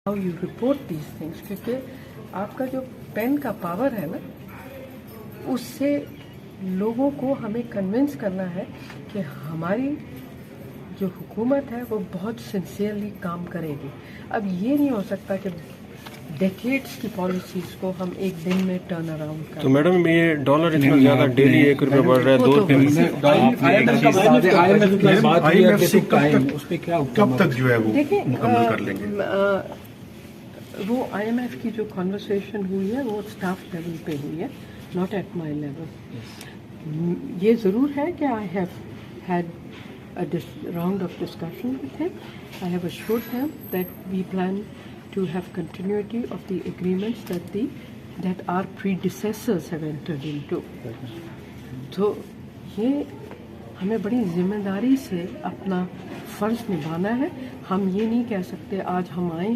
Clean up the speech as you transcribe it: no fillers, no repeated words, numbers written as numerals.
how you report these things, क्योंकि आपका जो पेन का पावर है ना, उससे लोगों को हमें कन्विंस करना है कि हमारी जो हुकूमत है वो बहुत सिंसियरली काम करेगी। अब ये नहीं हो सकता कि डेकेड्स की पॉलिसीज को हम एक दिन में टर्न अराउंड करें। तो मैडम ये डॉलर इतना ज्यादा डेली 1 रुपया बढ़ रहा है, 2 रुपये कब तक जो है वो मुकम्मल कर लेंगे? वो IMF की जो कॉन्वर्सेशन हुई है वो स्टाफ लेवल पे हुई है, नॉट एट माई लेवल। ये ज़रूर है कि I have had a round of discussion with him. I have assured him that we plan to have continuity of the agreements that our predecessors have entered into. तो ये हमें बड़ी जिम्मेदारी से अपना फर्ज निभाना है। हम ये नहीं कह सकते आज हम आए हैं